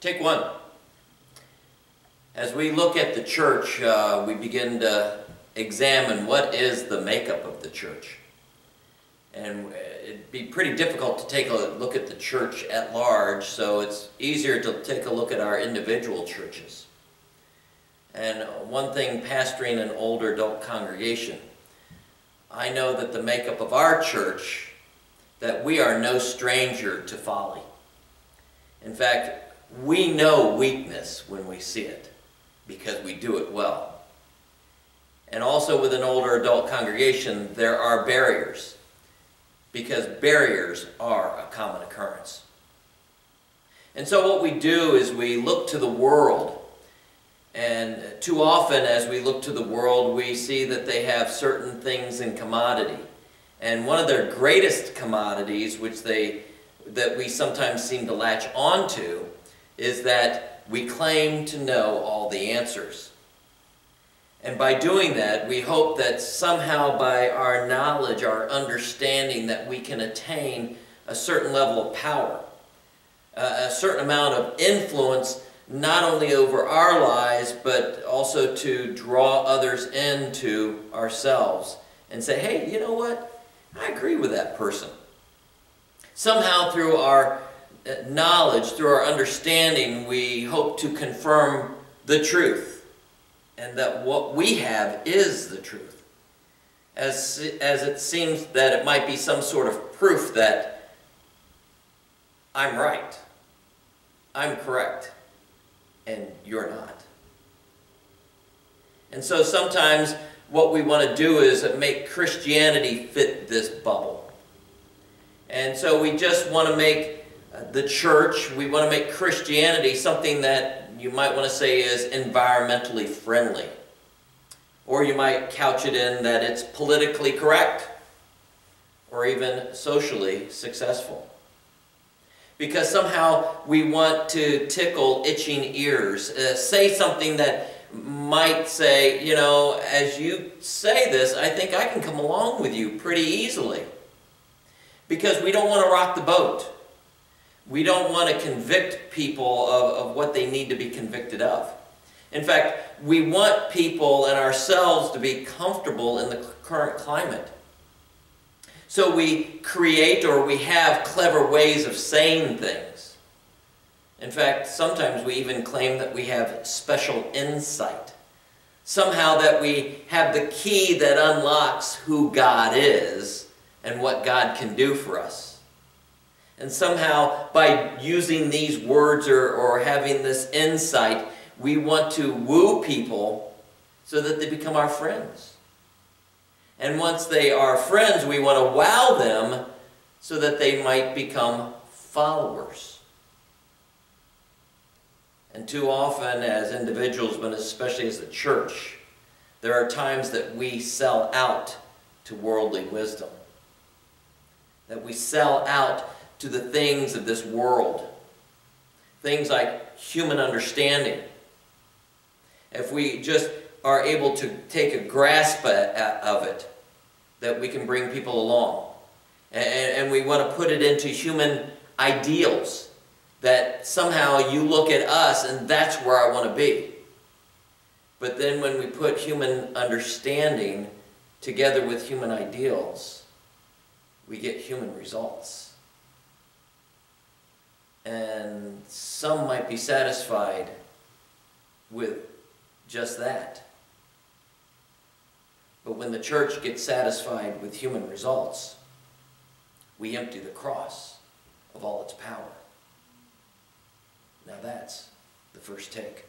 Take one. As we look at the church, we begin to examine what is the makeup of the church. And it'd be pretty difficult to take a look at the church at large, so it's easier to take a look at our individual churches. And one thing, pastoring an older adult congregation, I know that the makeup of our church, that we are no stranger to folly. In fact, we know weakness when we see it, because we do it well. And also with an older adult congregation, there are barriers, because barriers are a common occurrence. And so what we do is we look to the world, and too often as we look to the world, we see that they have certain things in commodity. And one of their greatest commodities, that we sometimes seem to latch onto, is that we claim to know all the answers. And by doing that, we hope that somehow by our knowledge, our understanding, that we can attain a certain level of power, a certain amount of influence, not only over our lives, but also to draw others into ourselves and say, hey, you know what? I agree with that person. Somehow through our knowledge, through our understanding, we hope to confirm the truth, and that what we have is the truth. As it seems that it might be some sort of proof that I'm right, I'm correct, and you're not. And so sometimes what we want to do is make Christianity fit this bubble. And so we just want to make the church, we want to make Christianity something that you might want to say is environmentally friendly. Or you might couch it in that it's politically correct, or even socially successful. Because somehow we want to tickle itching ears, say something that might say, you know, as you say this, I think I can come along with you pretty easily. Because we don't want to rock the boat. We don't want to convict people of what they need to be convicted of. In fact, we want people and ourselves to be comfortable in the current climate. So we create, or we have, clever ways of saying things. In fact, sometimes we even claim that we have special insight. Somehow that we have the key that unlocks who God is and what God can do for us. And somehow by using these words or having this insight, we want to woo people so that they become our friends. And once they are friends, we want to wow them so that they might become followers. And too often as individuals, but especially as a church, there are times that we sell out to worldly wisdom. That we sell out to the things of this world. Things like human understanding. If we just are able to take a grasp of it, that we can bring people along. And we want to put it into human ideals. That somehow you look at us and that's where I want to be. But then when we put human understanding together with human ideals, we get human results. And some might be satisfied with just that. But when the church gets satisfied with human results, we empty the cross of all its power. Now that's the first take.